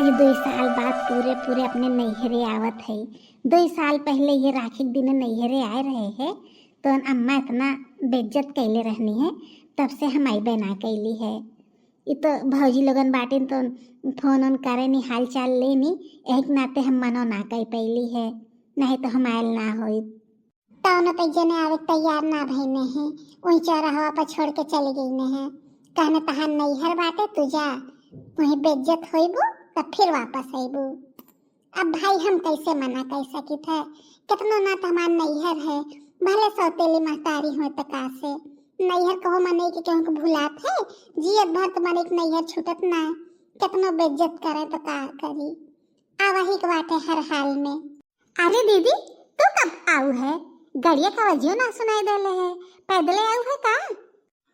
ये 2 साल बाद पूरे पूरे अपने नैहरे आवत है। 2 साल पहले ये राखी के दिन नैहरे आए रहे हैं तो अम्मा इतना बेइज्जत कैले रहनी है, तब से हम आई बना कैली है। ये तो भौजी लोगन बाटिन तो फोन ऑन करे नहीं, हाल चाल ले नहीं, एक नाते हम मनो ना कह पैली है, नहीं तो हम आयल ना होई। तौनो पे जने आवे तैयार ना भइने हैं, वही चौराहा पर छोड़ के चली गई ने हैं। कहने तहार नैहर बाटे तू जा, वही बेइज्जत होइबू तब फिर वापस आइबू। अब भाई हम कैसे मना कर सकित है, कितनो ना तो हमार नैहर है, भले सौतेली महतारी हो तो का से नैहर कहो मने के केहू को भुलात है, जियत भर तो मने के नैहर छूटत ना, कितनो बेइज्जत करे तो का करी। आवही के बाटे हर हाल में। अरे दीदी तू कब आऊ है? गड़िया का वजियो ना सुनाई देले है, पैदले आऊ है का?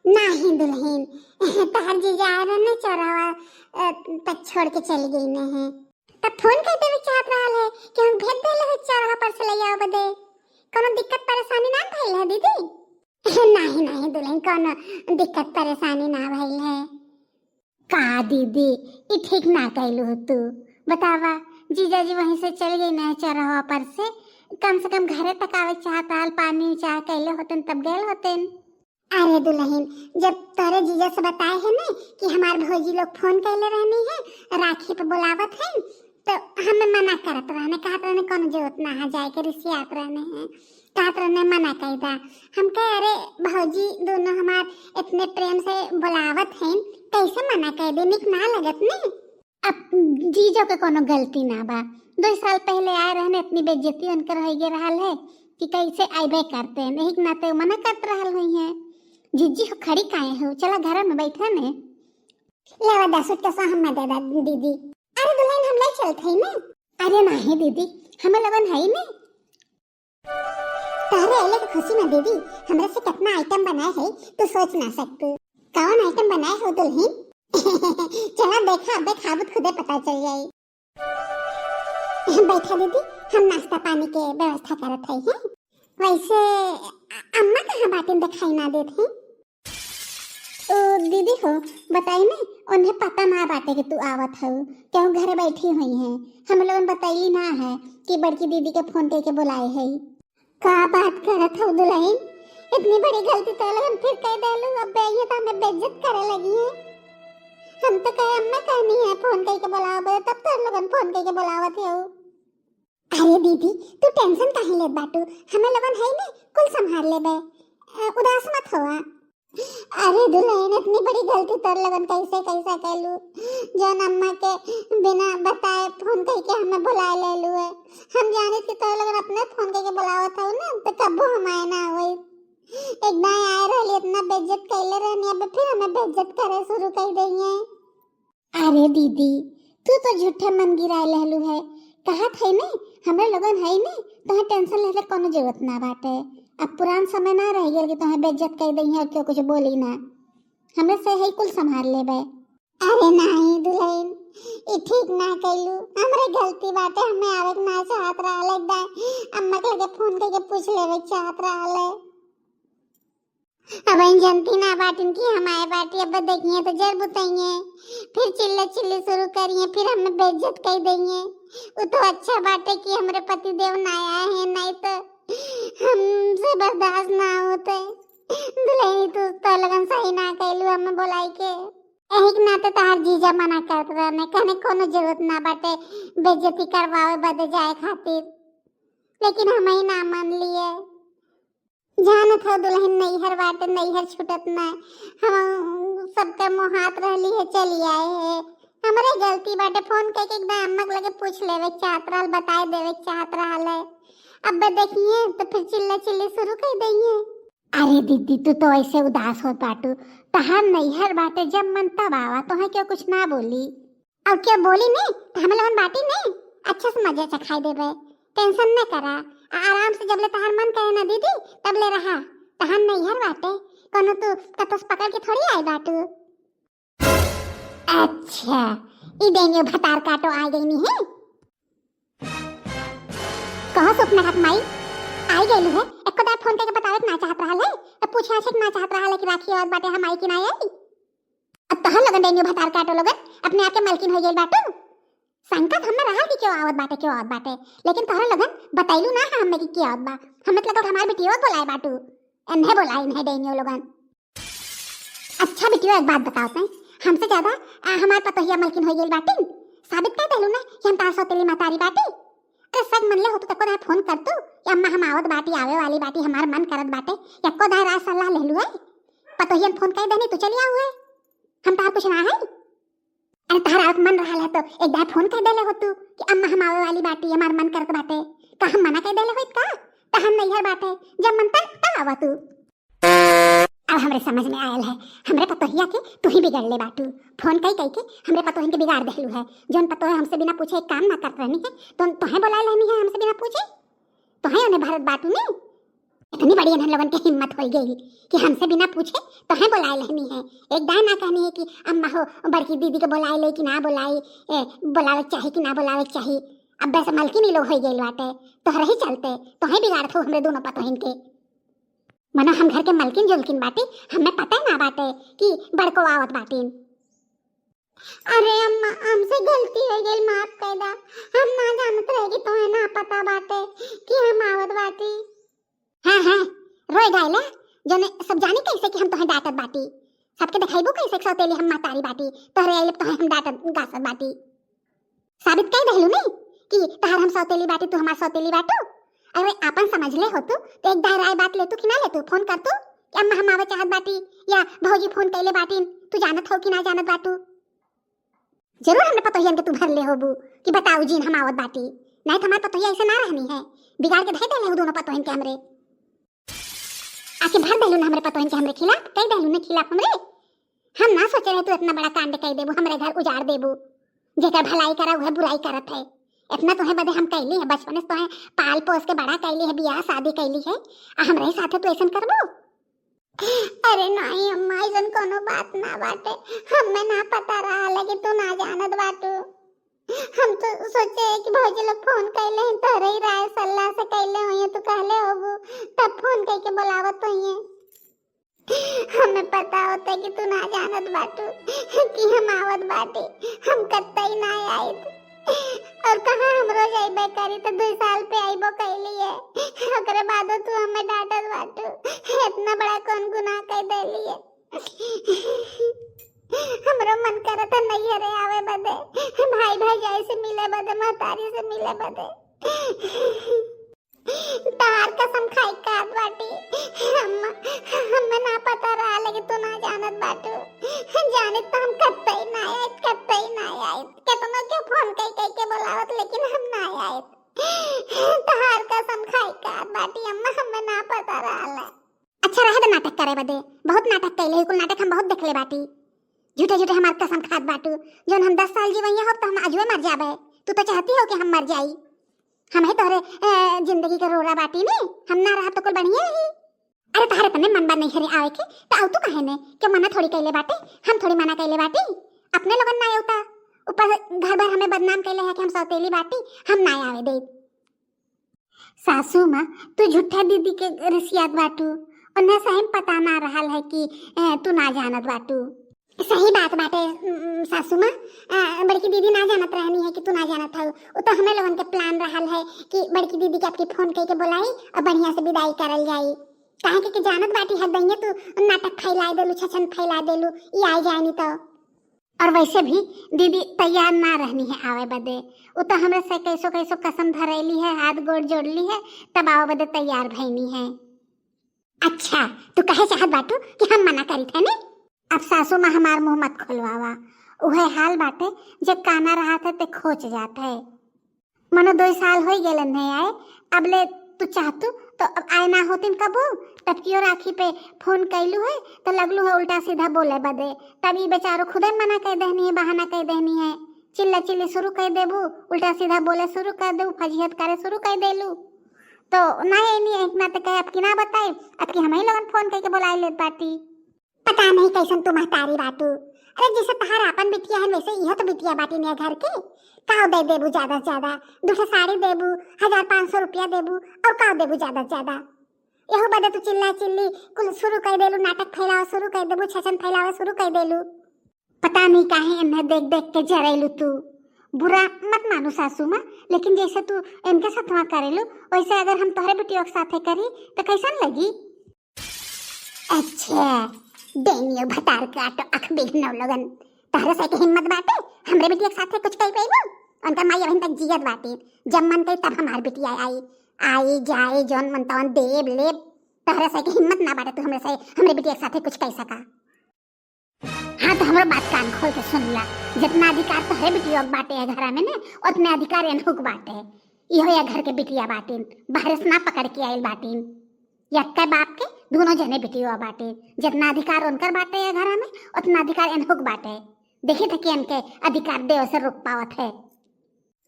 नाही दुल्हन, तहार जीजा आ रहे ने चौराहा तक छोड़ के चली गई ने हैं। तब फोन कर देवे चाहत रहल है कि हम भेज देले है चौराहा पर से ले आओ बदे। कोनो दिक्कत परेशानी ना भइल है दीदी? नाही नाही दुल्हन, कोनो दिक्कत परेशानी ना भइल है। का दीदी ये ठीक ना कहलू तू, बतावा जीजा जी वहीं से चल गई ना चौराहा पर से, कम से कम घरे तक आवे चाहता, पानी चाह कहले होतन तब गए होतन। अरे दुल्हन, जब तोरे जीजा से बताए है ना कि हमार भौजी लोग फोन कैले रहनी है, राखी पे बुलावत है, तो हमें मना करत रहने, कहत रहने कोनो जरूरत ना है जाए के, रिसियात रहने हैं, कहत रहने मना कर दा। हम कहे अरे भौजी दोनों हमार इतने प्रेम से बुलावत हैं, कैसे मना कर दे, निक ना लगत ने। अब जीजो के कोनो गलती ना बा, 2 साल पहले आए रहने, इतनी बेइज्जती उनकर हो गए रहल है कि कैसे आइबे करते हैं, नहीं नाते मना करते रहल हुई है। जीजी हो खड़ी काहे हो, चला घर में बैठा ने। लेवा 10 तो हम दे दा दीदी। अरे दुल्हन हम ले चलते हैं ना। अरे नहीं दीदी, हमें लगन है ही नहीं। तारे अले की खुशी में दीदी हमरे से कितना आइटम बनाए है तू सोच ना सकते। कौन आइटम बनाए हो दुल्हन? चला देखा, अब खाबत खुदे पता चल जाए। बैठा दीदी, हम नाश्ता पानी के व्यवस्था करत है हैं। वैसे अम्मा कहाँ बातें दिखाई ना देत हैं? दीदी हो बताई ना, उन्हें पता ना बाटे कि तू आवत हो, क्यों घरे बैठी हुई है, हम लोगन बताई ना है कि बड़की दीदी के फोन करके बुलाए है। का बात करत हो दुल्हन, इतनी बड़ी गलती तो हम फिर कह देलू, अब ये तो हमें बेइज्जत करे लगी है। हम तो कहे अम्मा कहनी है फोन करके बुलाओ, तब तो लोगन फोन करके बुलावत हो। अरे दीदी तू टेंशन काहे लेत बाटू, हमें लोगन है ना, कुल संभाल लेबे, उदास मत होआ। अरे दुल्हन, इतनी बड़ी गलती तोर लगन कैसे कैसे कैलू, जौन अम्मा के बिना बताए फोन करके हमें बुला ले लू है। हम जाने कि तोर लगन अपने फोन करके बुलावत हो ना, तो कबो हम आए ना होई। एक बार आए रहली, इतना बेइज्जत कैले रहनी, अब फिर हमें बेइज्जत करे शुरू कर देंगे। अरे दीदी तू तो झूठे मन गिराए लहलू है, कहा थे ना हमें लोगन है नहीं, तो टेंशन लेले कोनो जरूरत ना बाटे। अब पुरान समय ना रह गया कि तुम्हें बेइज्जत कर दही और क्यों कुछ बोली ना, हमें से है कुल संभाल लेबे। अरे नहीं दुल्हन, ये ठीक ना कैलू, हमरे गलती बाटे, हमें आवे ना चाहत रहल, एकदम अम्मा के लगे फोन करके पूछ लेवे चाहत रहल। अब इन जनती ना बाटिन की हम आए बाटी, अब देखिए तो जर बुताइए, फिर चिल्ले चिल्ले शुरू करिए, फिर हमें बेइज्जत कर देंगे। वो तो अच्छा बाटे कि हमारे पति देव ना आए हैं, नहीं तो हमसे बर्दाश्त ना होते। दुल्हन तो लगन सही ना कैलू, हमें बुलाई के एक नाते तार जीजा मना करत रहने, कहने कोनो जरूरत ना बाटे बेइज्जती करवावे बदे जाए खातिर, लेकिन हम ही ना मान लिए। जानत हो दुल्हन नैहर बाटे, नैहर छूटत ना, हम सबके मोहात रहली है, चली आए है, हमरे गलती बाटे। फोन करके एकदम अम्मा के लगे पूछ लेवे चाहत रहल, बताए देवे चाहत रहल है, अब देखिए तो फिर चिल्ला चिल्ली शुरू कर देंगे। अरे दीदी तू तो ऐसे उदास हो बाटू, तहार नैहर बाटे, जब मन तब आवा, तो है क्यों कुछ ना बोली? अब क्या बोली नहीं तो हमें लोगन बाटी नहीं, अच्छा से मजे चखाई देवे, टेंशन न करा, आराम से जब ले तहार मन करे ना दीदी तब ले रहा। तहार नैहर बाटे, कोनो तू कतस पकड़ के थोड़ी आई बाटू। अच्छा ई देनियो भतार काटो आ गई नी है, कहो सपना हाथ माई आई गई है, एको दार फोन करके बतावे ना चाहत रहल है, तो पूछा से ना चाहत रहल है कि राखी और बाटे हम आई कि ना आई। अब तो हम लोगन देनियो भतार काटो लोगन अपने आप के मालकिन हो गेल बाटू, संकट हमें रहल कि क्यों आवत बाटे, लेकिन तोहरा लगन बतैलू ना हमें कि क्या आवत बा। हमें तो लगा हमार बेटियों बोलाए बाटू, इन्हें बोलाई इन्हें देनियो लोगन। अच्छा बेटियों एक बात बताओ तई, हमसे ज्यादा हमार पतोहिया मलकिन हो गेल बाटी। साबित कर देलू ना कि हम तार सौतेली मातारी बाटी। अरे सच मन ले हो तो तको दाय फोन कर तू कि अम्मा हम आवत बाटी, आवे वाली बाटी, हमार मन करत बाटे। एको दाय राय सलाह ले लू है, पतोहियन फोन कर देनी तो चली आऊ है, हम तार कुछ ना है। अरे तारा मन रहा है तो एक बार फोन कर देले हो तू कि अम्मा हम आवे वाली बाटी, हमार मन करत बाटे। का हम मना कर देले होइत का? त हम नहीं है बाटे, जब मन तब आवा तू। अब हमरे समझ में आयल है, हमरे पतोहिया के तू ही बिगड़ ले बाटू। फोन कई के हमरे पतोहिन के बिगाड़ देलू है। जोन पतोह हमसे बिना पूछे एक काम ना करत रहनी है, तो तोहे बुला लेनी है हमसे बिना पूछे। तोहे उन्हें भारत बाटू नहीं, इतनी बड़ी इन्हें लोगन की हिम्मत हो गई कि हमसे बिना पूछे तोहे बुलाए लेनी है। एक दाय ना कहनी है कि अम्मा हो बड़की दीदी के बुलाए ले कि ना बुलाई, बुलावे चाहिए कि ना बुलावे चाहिए। अब बस मलकिन लोग हो गई बाटे, तोहरे ही चलते तोहे बिगाड़ थो हमरे दोनों पतोहिन के। मनो हम घर के मलकिन जुलकिन बाटे, हमें पता ना बाटे कि बड़को आवत बाटीन। अरे अम्मा हमसे गलती हो गई, माफ कर दा। हम ना जानत रहे कि तोहे ना पता बाटे कि हम आवत बाटी। हाँ हाँ रोई गायला जोने सब जानी कैसे कि हम तोहे डांटत बाटी। सबके दिखाइबो कैसे सौतेली हम मातारी बाटी, तोहरे आइले तोहे हम डांटत गासत बाटी। साबित कर देलू नहीं कि तहर हम सौतेली बाटी, तू हमार सौतेली बाटू। अरे आपन समझ ले हो तू तो एक दाय राय बात ले तू कि ना ले तू फोन कर तू कि अम्मा हम आवे चाहत बाटी, या भौजी फोन कैले बाटीन, तू जानत हो कि ना जानत बाटू। जरूर हमने पतोहियन के तू भर ले होबू कि बताऊ जीन हम आवत बाटी। नहीं तो हमार पतोहिया ऐसे ना रहनी है, बिगाड़ के धै देले हो दोनों पतोहिन के हमरे। आके भर देलू ना हमरे पतोहिन के हमरे खिलाफ, कई देलू ने खिलाफ हमरे। हम ना सोचे रहे तू इतना बड़ा कांड कर देबू, हमरे घर उजाड़ देबू। जेकर भलाई करा वह बुराई करत है। इतना तोहे बदे हम कैली है, बचपन से तोहे पाल पोस के बड़ा कैली है, बियाह शादी कैली है, हमरे साथे तू ऐसन करबो। अरे नहीं अम्मा ऐसन कोनो बात ना बाटे, हमें ना पता रहा लगे तू ना जानत बाटू। हम तो सोचे कि भौजी लोग फोन कैले हैं, तोरे ही राय सलाह से कैले होइए, तू कहले होबू तब फोन करके बुलावत होइए। हमें पता होता कि तू ना जानत बाटू कि हम आवत बाटे, हम कतई ना आइत। और कहाँ हम रोज आइबे करी तो 2 साल पे आइबो कैली है, ओकरे बादो तू हमें डांटत बाटू। इतना बड़ा कौन गुनाह कर देली है। हमरो मन करत है नहीं रे आवे बदे, भाई भाई से मिले बदे, महतारी से मिले बदे। तार कसम खाई काट बाटी, हमें ना पता रहा लगे तू ना जानत बाटू। जाने तो हम कतई ना आइत, कतई ना आइत। कितना क्यों फोन कई के बुलावत, लेकिन हम ना आइत। तार कसम खाई काट बाटी अम्मा, हमें ना पता रहा। अच्छा रहे दे नाटक करे बदे, बहुत नाटक कैले, कुल नाटक हम बहुत देखले बाटी। झूठे झूठे हमार कसम खात बाटू। जोन हम 10 साल जीवइया हो तो हम आजुए मर जाबे। तू तो चाहती हो कि हम मर जाई। हम है तोहरे जिंदगी के रोड़ा बाटी ने, हम ना रहा तो कुल बढ़िया रही। अरे तारे तने मन बा नहीं हरे आवे के तो आउ तू काहे ने, क्यों मना थोड़ी कैले बाटे, हम थोड़ी मना कैले बाटी। अपने लोगन ना आउता, ऊपर घर भर हमें बदनाम कैले है कि हम सौतेली बाटी, हम ना आवे दे। सासू माँ तू झूठा दीदी के रिसियात बाटू, उन्हें सही पता ना रहल है कि तू ना जानत बाटू। सही बात बाटे सासू माँ, बड़की दीदी ना जानत रहनी है कि तू ना जानत हौ। वो तो हमें लोगन के प्लान रहल है कि बड़की दीदी के आपकी फोन करके बुलाई और बढ़िया से विदाई करल जाई। काहे कि जानत बाटी है दैया तू नाटक फैला देलू, छछन फैला देलू, ये आई जाए नहीं तो। और वैसे भी दीदी तैयार ना रहनी है आवे बदे, वो तो हमरे से कैसो कैसो कसम धरैली है, हाथ गोड़ जोड़ली है, तब आवे बदे तैयार भईनी है। अच्छा तू कहे चाहत बाटू कि हम मना करी थे ने? अब सासू माँ हमार मुंह मत खोलवावा, उहे हाल बाटे जब काना रहा था ते खोच जात है। मनो 2 साल हो गेल नहीं आए, अब ले तू चाहतू तो अब आए ना होतिन कबू, तब क्यों राखी पे फोन कैलू है तो लगलू है उल्टा सीधा बोले बदे। तब ये बेचारो खुदे मना कर देनी है, बहाना कर देनी है, चिल्ला चिल्ली शुरू कर देबू, उल्टा सीधा बोले शुरू कर देबू, फजीहत करे शुरू कर देलू। तो ना एक ना तो कहे अब की ना बताए, अब की हमें लोगन फोन करके बुलाए ले बाटी। पता नहीं कैसन तू महतारी बाटू। अरे जैसे तहार अपन बिटिया है वैसे यह तो बिटिया बाटी ने घर के। काव दे देबू ज्यादा से ज्यादा, 2 साड़ी देबू, 1500 रुपया देबू, और काव देबू ज्यादा से ज्यादा। यहो बदे तू चिल्ला चिल्ली कुल शुरू कर देलू, नाटक फैलावा शुरू कर देबू, छछन फैलावा शुरू कर देलू। पता नहीं काहे इन्हें देख देख के जरेलू तू। बुरा मत मानो सासू माँ, लेकिन जैसे तू इनके साथ वहाँ करेलू वैसे अगर हम तोहरे बेटियों के साथे करी तो कैसन लगी? अच्छा डेनियो भतार का तो अख बिघनौ लगन तहरे से के हिम्मत बाटे हमरे बिटिया के साथे कुछ कई पैबो। उनका माई अभी तक जियत बाटे, जब मन कई तब हमार बिटिया आई आई जाए जौन मन तवन देव लेब। तहरे से के हिम्मत ना बाटे तू हमरे बिटिया के साथे कुछ कई सका। हाँ तो हमारा बात कान खोल के सुन ला, जितना अधिकार तोहरे बिटिया के बाटे है घर में ना उतने अधिकार एनहुक बाटे। इहो या घर के बिटिया बाटिन, बाहर से ना पकड़ के आइल बाटिन। यक्का बाप के दोनों जने बिटिया बाटे, जितना अधिकार उनकर बाटे है घर में उतना अधिकार एनहुक बाटे। देखे थे कि इनके अधिकार देव से रोक पावत है।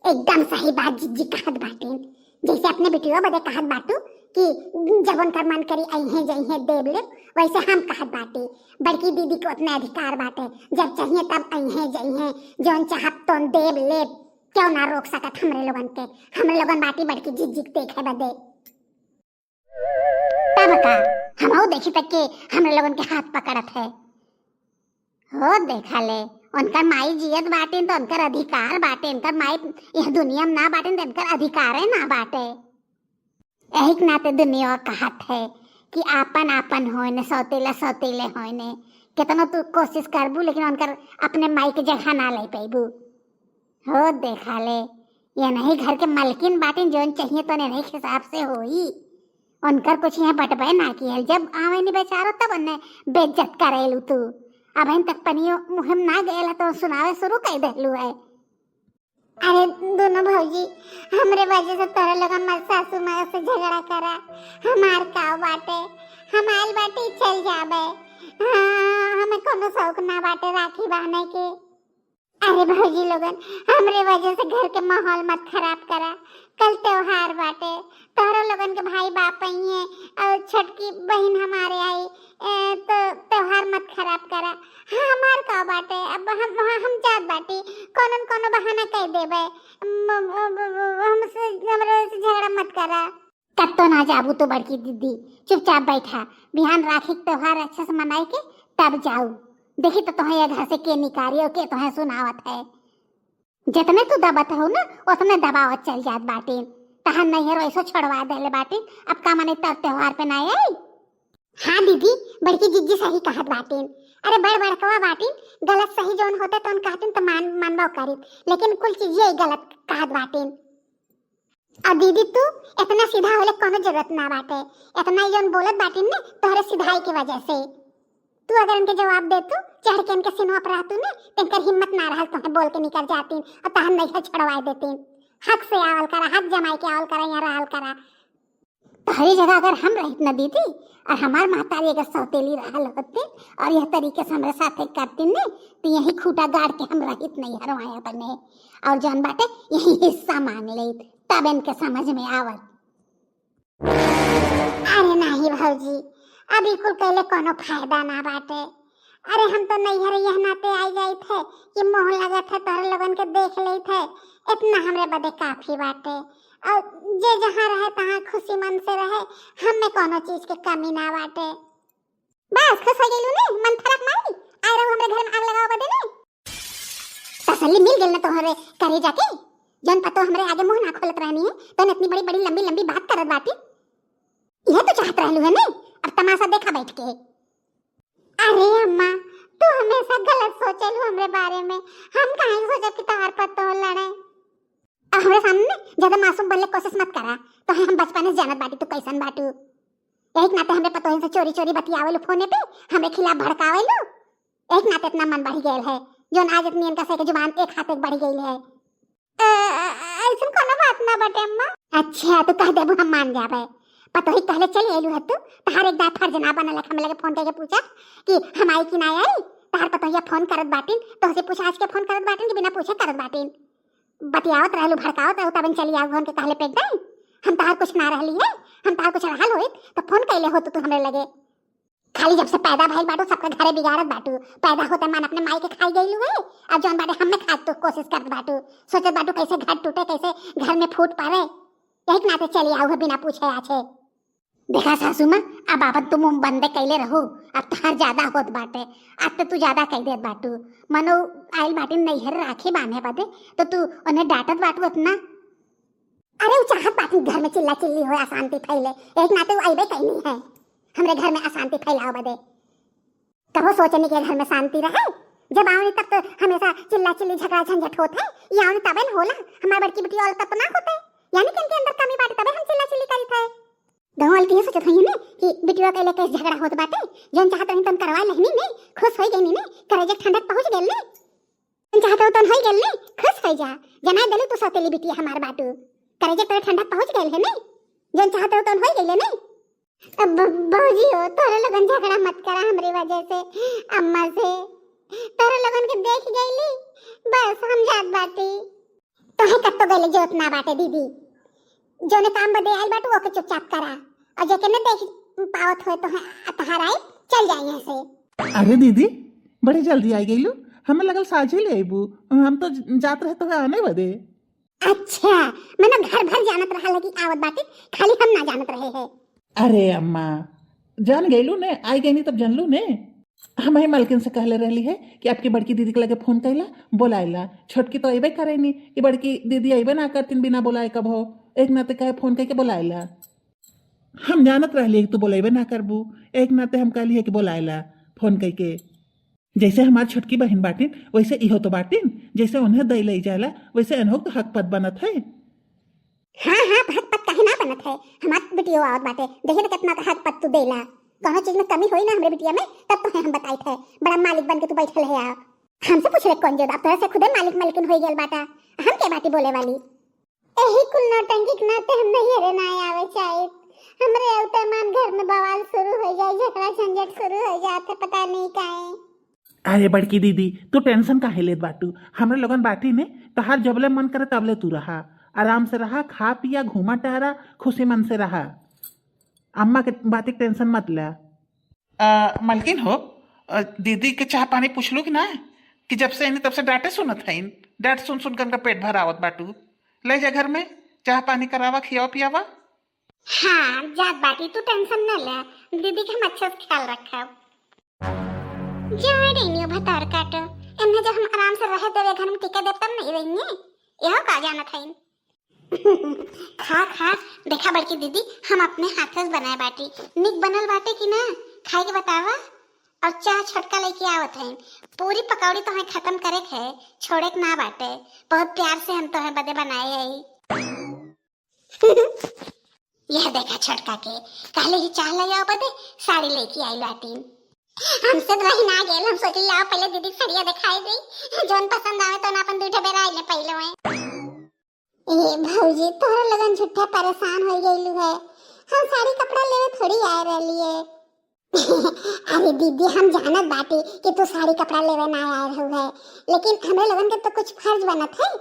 एकदम सही बात जिज्जी कहत बाटिन, जैसे अपने बिटिया बदे कहत बाटू कि जब उनका मन करी अइहे जइहे देव ले, वैसे हम कहत बाटी बड़की दीदी को उतने अधिकार बाटे, जब चाहिए तब अइहे जइहे जौन चाहत तो देव ले। क्यों ना रोक सकत हमरे लोगन के? हमरे लोगन बाटी बड़की जिज्जी देखे बदे तब का हमहू देखी तक के हमरे लोगन के हाथ पकड़त है। हो देखा ले उनकर माई जियत बाटिन तो उनकर अधिकार बाटे, उनकर माई यह दुनिया में ना बाटिन तो उनकर अधिकार है ना बाटे। यही नाते दुनिया कहत है कि आपन आपन होने सौतेला सौतेले होने। कितना तू कोशिश करबू लेकिन उनकर अपने माई के जगह ना ले पैबू। हो देखा ले ये नहीं घर के मलकिन बाटिन जोन चाहिए तो नहीं हिसाब से होई। उनकर कुछ यहाँ बटबे ना किया, जब आवे नहीं बेचारो तब उन्हें बेइज्जत करेलू तू। अब इन तक पनियो मुहिम ना गए तो सुनावे शुरू कर देलू है। अरे दोनों भौजी हमरे वजह से तोरा लोग हमार सासू माँ से झगड़ा करा, हमार का बाटे हम आइल बाटे चल जाबे। हाँ, हमें कोनो शौक ना बाटे राखी बांधने के। अरे भौजी लोगन हमरे वजह से घर के माहौल मत खराब करा। कल त्योहार बाटे, तोहरा लोगन के भाई बाप आई हैं और छटकी बहन हमारे आई, तो त्योहार मत खराब करा। हाँ हमार का बाटे, अब हम जात बाटी कोनो बहाना कह देबे। हमसे हमरे से झगड़ा मत करा। तब तो ना जाबू तो बड़की दीदी, चुपचाप बैठा, बिहान राखी त्योहार अच्छे से मनाई के तब जाऊ। देखी तो तुम्हें घर से के निकाली और के तुम्हें सुनावत है। जितने तू दबत हो ना उतने दबावत चल जात बाटिन। तहां नहीं है वैसे छोड़वा देले बाटिन, अब का माने तब त्योहार पे ना आई। हाँ दीदी बड़की जिज्जी सही कहत बाटिन। अरे बड़ बड़कवा बाटिन गलत सही जोन होते तो उन कहतिन तो मानबो करी, लेकिन कुल चीज ये गलत कहत बाटिन। और दीदी तू इतना सीधा होले कोनो जरूरत ना बाटे, इतना जोन बोलत बाटिन ने तोहरे सीधाई की वजह से। तू अगर इनके जवाब दे तू चढ़ के इनके सिनवा पर रहतू ने इनकर हिम्मत ना रहल तो बोल के निकल जातीन और तहन नहीं छड़वा देतीन। हक से आवल करा, हक जमाई के आवल करा, यहाँ रहल करा। तोहरी जगह अगर हम रहित न दीदी और हमार महतारी अगर सौतेली रहल होती और यह तरीके से हमारे साथ करती ने तो यही खूटा गाड़ के हम रहित नहीं हरवाया बने और जान बाटे यही हिस्सा मांग ले तब इनके समझ में आवत। अरे नहीं भौजी अभी कुल कहले कोनो फायदा ना बाटे। अरे हम तो नहीं हरे यह नाते आई जाई थे कि मोह लगा था तोहरे लोगन के देख ले थे, इतना हमरे बदे काफी बाटे। और जे जहाँ रहे तहाँ खुशी मन से रहे, हम में कोनो चीज के कमी ना बाटे। बस खुश हो गेलू ने, मन फरक मारी आए रहो हमरे घर में आग लगाओ बदे ने। तसल्ली मिल गेल न तोहरे करे जाके, जन पतो हमरे आगे मुंह ना खोलत रहनी है तो इतनी बड़ी बड़ी लंबी लंबी बात करत बाटी। यह तो चाहत रहलू है ने, अब तमाशा देखा बैठ के। अरे अम्मा तू हमेशा गलत सोचलू हमरे बारे में, हम काहे सोचब कि तोहर पतो लड़े। अब हमरे सामने ज्यादा मासूम बनले कोशिश मत करा, तो हम बचपन से जानत बाटी तू कैसन बाटू। एक नाते हमरे पतो से चोरी चोरी बतियावेलू फोने पे, हमरे खिलाफ भड़कावेलू। एक नाते इतना मन बढ़ गेल है जोन आज इतनी इनका से के जुबान एक हाथ एक बढ़ गई है। ऐसन कोनो बात ना बटे अम्मा। अच्छा तो कह देबू हम मान जाबे। पतो ही पहले चली आइलू है तू, तहार एक दाय फर्ज ना बनल हम लगे फोन करके पूछा कि हम आई कि ना आई। तहार पतो ही फोन करत बाटिन तो से पूछा आज के फोन करत बाटिन कि बिना पूछे करत बाटिन। बतियावत रहलू भड़कावत रहू तबन चली आऊ के कहले पेट दे। हम तहार कुछ ना रहली है, हम तहार कुछ रहल होई तो फोन कैले हो तू हमरे लगे। खाली जब से पैदा भइल बाटू सबके घरे बिगाड़त बाटू, पैदा होते मन अपने माई के खाई गइलू है अब जौन बाटे हम में खात तो कोशिश करत बाटू, सोचत बाटू कैसे घर टूटे कैसे घर में फूट पड़े। यही नाते चली आऊ है बिना पूछे आछे। देखा सासू माँ, अब आपत तुम मुंह बंदे कैले रहो, अब तहार ज्यादा होत बाटे। अब तो तू ज्यादा कह देत बाटू। मनो आइल बाटी नैहर राखी बांधे बदे तो तू उन्हें डांटत बाटू उतना। अरे वो चाहत बाटी घर में चिल्ला चिल्ली हो, अशांति फैले, एक नाते वो अइबे कैनी है हमरे घर में अशांति फैलाओ बदे। कहो सोचने के घर में शांति रहे, जब आवनी तब तो हमेशा चिल्ला चिल्ली झगड़ा झंझट होत है। ये आवनी तबे न होला, हमार बड़की बेटी और तब तो ना होते, यानी कि इनके अंदर कमी बाटे तबे हम चिल्ला चिल्ली करी थे। गाँव की सोचत हई ने कि बिटिया के लेके झगड़ा होत बाटे, जोन चाहत रही तुम करवा लेहनी ने, खुश होई गईनी ने, करेजे ठंडक पहुंच गेल ने, तुम चाहत हो तन होई गेल ने, खुश होई जा, जना देलू तू सौतेली बिटिया हमार बाटू, करेजे तोरे ठंडक पहुंच गेल है ने, जोन चाहत हो तन होई गेले ने। अब बहूजी हो, तोरे लगन झगड़ा मत करा हमरी वजह से, अम्मा से तोरे लगन के देख गईली, बस हम जात बाटी। तोहे कत्तो गईले जोत ना बाटे दीदी, जोने काम बदे आइल बाटू ओके चुपचाप करा, और जो के न देख पावत हो तो तहार आई चल जाई यहाँ से। अरे दीदी बड़ी जल्दी आई गई लो, हमें लगल साझे ले आईबू, हम तो जात रहे तो आने बदे। अच्छा मैंने घर भर जानत रहा लगी आवत बाटी, खाली हम ना जानत रहे हैं। अरे अम्मा जान गईलू ने, आई गई नहीं तब जानलू ने। हम ही मलकिन से कहले रहली है कि आपकी बड़की दीदी के लगे फोन कैला बोलाइला, छोटकी तो अबे करे नहीं कि बड़की दीदी अबे ना करतीन बिना बोलाए कब हो, एक नाते कहे फोन करके बोलाइला। हम जानत रहली कि तू बोलेबे ना करबू, एक नाते हम कहली है कि बोलाइला फोन करके। जैसे हमार छोटकी बहन बाटिन वैसे इहो तो बाटिन, जैसे उन्हें दई ले जाला वैसे अनहो तो हक पद बनत है। हाँ हाँ हक पद काहे ना बनत है, हमार बिटिया आवत बाटे, देखिए तो कितना हक पद तू देला, कौनो चीज में कमी होई ना हमरे बिटिया में तब तो हम बताई थे, बड़ा मालिक बन के तू बैठल है। आप हमसे पूछ रहे कौन जोद, अब तोरा से खुदे मालिक मलकिन होई गेल बाटा, हम के बाटी बोले वाली। एही कुल नौटंकी के नाते हम नहीं रे ना आवे चाहिए, हमरे औते मान घर में बवाल शुरू हो जाए, झगड़ा झंझट शुरू हो जाते, पता नहीं काहे। अरे बड़की दीदी तू टेंशन काहे लेत बाटू, हमरे लोगन बाटी ने तहार जबले मन करे तबले तू रहा, आराम से रहा, खा पिया घूमा टहरा, खुशी मन से रहा, अम्मा के बात की टेंशन मत ले। मलकिन हो, दीदी के चाह पानी पूछ लू कि ना, कि जब से इन्हें तब से डांटे सुनत है, डांट सुन सुन कर पेट भर आवत बाटू, ले जा घर में चाह पानी करावा खियावा पियावा। हाँ जात बाटी तू टेंशन न ले, दीदी के हम अच्छे से ख्याल रखब। जो रेनियो भतार काटो, इन्हें जब हम आराम से रहे देवे घर में टिका देव तब नहीं रहेंगे, यह का जाना था इन। खा खा देखा बड़की दीदी हम अपने हाथ से बनाए बाटी, निक बनल बाटे कि ना, खाए के बतावा, और चाह छटका लेके आवत है, पूरी पकौड़ी तो हमें खत्म करे खे, छोड़े के ना बाटे, बहुत प्यार से हम तो है बदे बनाए है। यह देखा छटका के, कहले ही चाह ले आओ बदे, साड़ी लेके आई बाटी, हमसे रही ना गेल, हम सोचली आओ पहले दीदी सड़िया दिखाई दी, जोन पसंद आवे तो ना अपन दूठे बेरा आइले पहले में। ए भौजी तोहरा लगन झूठा परेशान हो गइलू है, हम साड़ी कपड़ा लेवे थोड़ी आए रहली है। अरे दीदी हम जानत बाटी कि तू साड़ी कपड़ा लेवे ना आए रहू है, लेकिन हमरे लगन के तो कुछ फर्ज बनत है।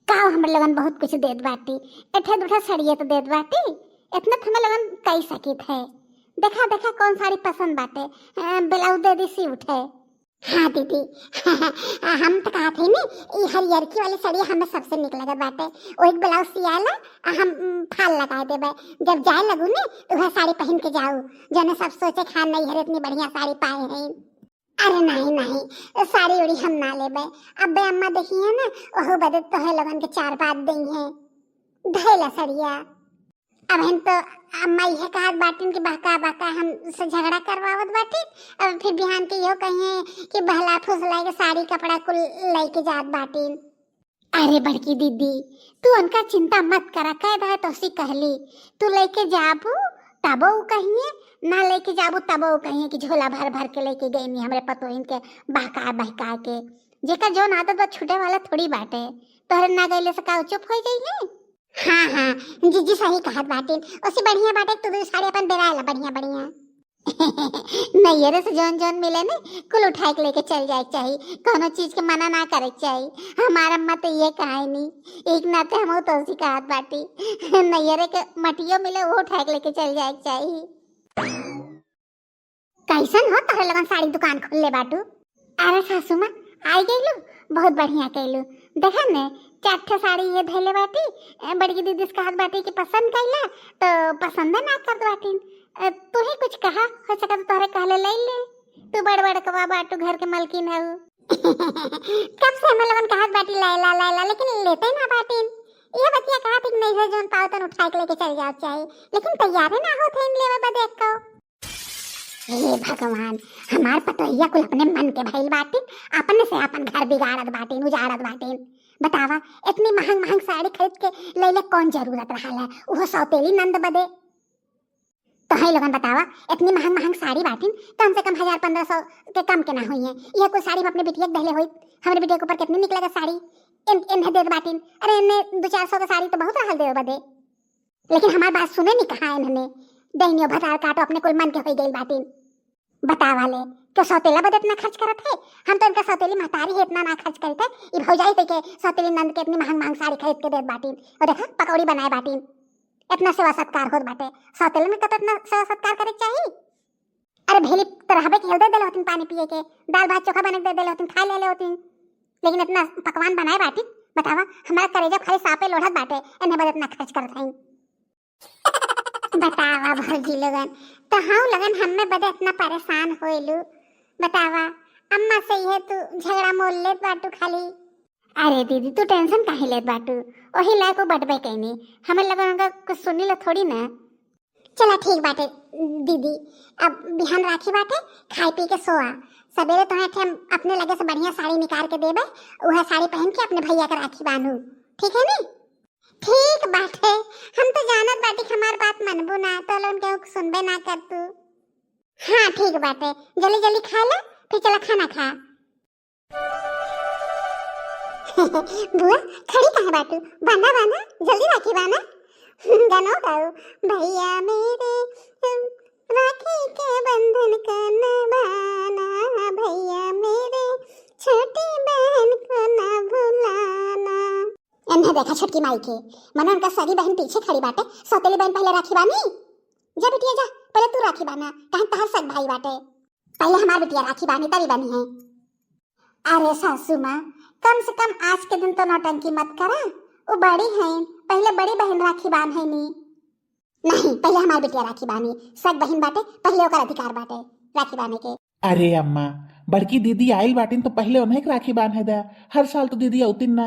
का हमरे लगन बहुत कुछ देत बाटी, एठे दूठा सड़िए तो देत बाटी, इतना तो हमरे लगन कई सकित है। देखा देखा कौन साड़ी पसंद बाटे, ब्लाउज दे दी सी उठे। हाँ दीदी हम तो कहा थे ना, ये हरियरकी वाली साड़ी हमें सबसे निक लगे बाटे, वो एक ब्लाउज सियाला हम फाल लगा देबे, जब जाए लगू ने तो वह साड़ी पहन के जाऊ, जने सब सोचे खान नहीं हरे इतनी बढ़िया साड़ी पाए हैं। अरे नहीं नहीं साड़ी उड़ी हम ना लेबे, अब अम्मा देखिए ना ओहो बदे तो है लगन के 4 बात देंगे ढेला सड़िया। अब हम तो अम्मा यह कहा बाटिन की बाका बाका हम से झगड़ा करवावत बाटिन, अब फिर बिहान के यो कहे कि बहला फुसला के साड़ी कपड़ा कुल लेके जात बाटिन। अरे बड़की दीदी तू उनका चिंता मत करा, कह रहा तो उसी कहली, तू लेके जाबू तबो कहिए, ना लेके जाबू तबो कहिए कि झोला भर भर के लेके गई नहीं हमरे पतोहिन के बहका बहका के, जेका जो आदत बा छूटे वाला थोड़ी बाटे, तोहरे ना गईले से का चुप हो गई है। हाँ हाँ जीजी सही कहत बाटिन, उसी बढ़िया बाटे तू साड़ी अपन बेराला बढ़िया बढ़िया। नैयरे से जौन जौन मिले ने कुल उठाए के लेके चल जाए चाहिए, कोनो चीज के मना ना करे चाहिए। हमारा अम्मा तो ये कहा नहीं, एक नाते हम तो उसी कहत बाटी, नैयरे के मटियो मिले वो उठाए के लेके चल जाए चाहिए। कैसन हो तोहरे लगन साड़ी दुकान खोल ले बाटू। अरे सासू माँ आई गईलू, बहुत बढ़िया कैलू, देखा ने 4 साड़ी ये धैले बाटी। बड़की दीदी से कहत बाटी कि पसंद कैला तो पसंद ना करत बाटी। तू ही कुछ कहा हो सकत तोहरे कहले ले ले। तू बड़ बड़ कवा बाटू घर के मलकिन है। कब से हम लोगन कहत बाटी लैला लैला लेकिन लेते ना बाटी। ये बतिया कहा ठीक नहीं है जोन पावतन उठा के लेके चल जाओ चाहिए लेकिन तैयार है ना होते इन लेवे बदे को। हे भगवान हमार पतोहिया कुल अपने मन के भइल बाटी अपने से अपन घर बिगाड़त बाटी उजाड़त बाटी। बतावा इतनी महंग महंग साड़ी खरीद के ले कौन जरूरत रहा है वो सौतेली नंद बदे। तो है लोगन बतावा इतनी महंग महंग साड़ी बाटी कम से कम 1000-1500 के कम के ना हुई है। ये कोई साड़ी हम अपने बिटिया के दहले हुई हमारे बिटिया के ऊपर कितनी निकलेगा साड़ी इन्हें दे बाटी। अरे इन्हें 200-400 का साड़ी तो बहुत रहल दे बदे लेकिन हमारी बात सुने नहीं कहा इन्होंने। दहिनियो भतार काटो अपने कुल मन के हो गई बाटी। बतावा ले तो सौतेला बदे इतना खर्च करत है। हम तो इनका सौतेली महतारी है इतना ना खर्च करते ये भौजाई के सौतेली नंद के इतनी महंग महंग साड़ी खरीद के देत बाटी। और देखा पकौड़ी बनाए बाटी इतना सेवा सत्कार होत बाटे। सौतेले में कत इतना सेवा सत्कार करे चाहिए। अरे भेली तरहबे के दे देले होतिन पानी पिए के दाल भात चोखा बने के दे देले होतिन खा ले होतिन लेकिन इतना पकवान बनाए बाटी। बतावा हमारा करेजा खाली सांपे लोढ़त बाटे इन्हें बदे इतना खर्च करत हईं। बतावा भौजी लोगन तो हाँ लगन हमें बदे इतना परेशान होइलू। बतावा अम्मा से है तू झगड़ा मोल लेत बाटू खाली। अरे दीदी तू टेंशन काहे लेत बाटू ओही लायक बटबे कहनी हमें लगन का कुछ सुनी लो थोड़ी ना। चला ठीक बाटे दीदी अब बिहान राखी बाटे खाई पी के सोआ सवेरे तो हम अपने लगे से बढ़िया साड़ी निकाल के देबे वह साड़ी पहन के अपने भैया का राखी बांधू ठीक है नी। ठीक बाटे हम तो जानत बाटी हमार बात मनबू ना तो लोन के सुनबे ना कर तू। हाँ ठीक बाटे जल्दी जल्दी खा ले फिर चला खाना खा। बुआ खड़ी कहाँ बाटू बांधा बांधा जल्दी राखी बांधा गाना गाओ। भैया मेरे राखी के बंधन का नभाना भैया मेरे छोटी बहन को ना भुलाना। इन्हें देखा छोटकी माई के मनो उनका सगी बहन पीछे खड़ी बाटे। सौतेली बहन पहले राखी बानी जा बिटिया जा पहले तू राखी बाना कहीं तहर सग भाई बाटे पहले हमार बिटिया राखी बानी तभी बनी है। अरे सासू माँ कम से कम आज के दिन तो नौटंकी मत करा वो बड़ी है पहले बड़ी बहन राखी बांध है नी। नहीं पहले हमारी बिटिया राखी बानी सग बहन बाटे पहले ओकर अधिकार बाटे राखी बांधे के। अरे अम्मा बड़की दीदी आइल बाटिन तो पहले उन्हें के राखी बांधे दा। हर साल तो दीदी औतिन ना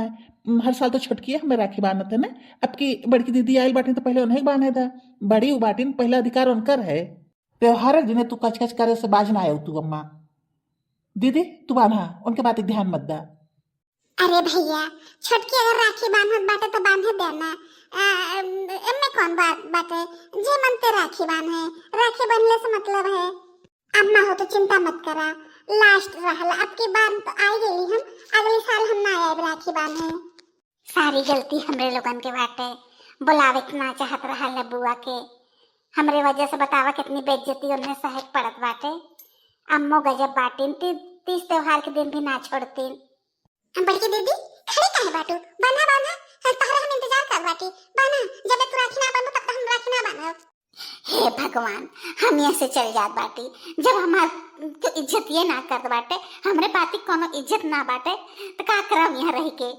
हर साल तो छोटकी हमें राखी बांधते ना। अब की बड़की दीदी आइल बाटिन तो पहले उन्हें बांधे दा। बड़ी बाटिन पहला अधिकार उनकर है। त्योहार जिन्हें तू कच कच करे से बाज ना आयो तू अम्मा। दीदी तू बांधा उनके बात ध्यान मत दा। अरे भैया छोटकी अगर राखी बांधत बाटे तो बांधे देना इनमें कौन बात बाटे जे मन ते राखी बांधे राखी बांधले से मतलब है। अम्मा हो तो चिंता मत करा लास्ट रहला अब की बार तो आई गेली हम अगले साल हम ना आए राखी बांधे। सारी गलती हमरे लोगन के बाटे बुलावे के ना चाहत रहल बुआ के हमरे वजह से बतावा कितनी बेइज्जती उन्हें सहक पड़त बाटे। अम्मो गजब बाटिन 30 त्योहार के दिन भी ना छोड़तीन। बड़की दीदी खड़ी काहे बाटू बाना बाना तोहरे हम इंतजार कर बाटी बाना जब तू राखी ना बांधो तब तक हम राखी ना बांधो। हे भगवान हम यहाँ से चल जात बाटी जब हमार इज्जत ये ना करत बाटे हमरे पाती कोनो इज्जत ना बाटे तो का करम यहाँ रही के।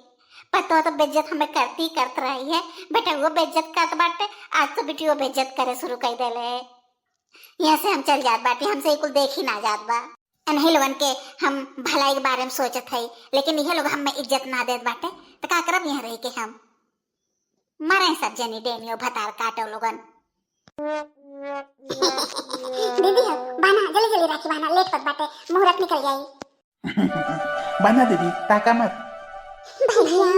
पतो तो बेइज्जत हमें करती करत रही है बेटा वो बेइज्जत करत बाटे आज तो बेटी वो बेइज्जत करे शुरू कर देले। यहाँ से हम चल जात बाटी हमसे कुल देख ही ना जात बा। इन्हीं लोगन के हम भलाई के बारे में सोचत है लेकिन ये लोग हमें इज्जत ना देत बाटे तो का करब यहाँ रही के हम मरे सब जनी डेनियो भतार काटो लोगन। दीदी बाना जल्दी जल्दी राखी बाना लेट पत बाटे मुहूर्त निकल जाई। बांधा दीदी ताका मत। भैया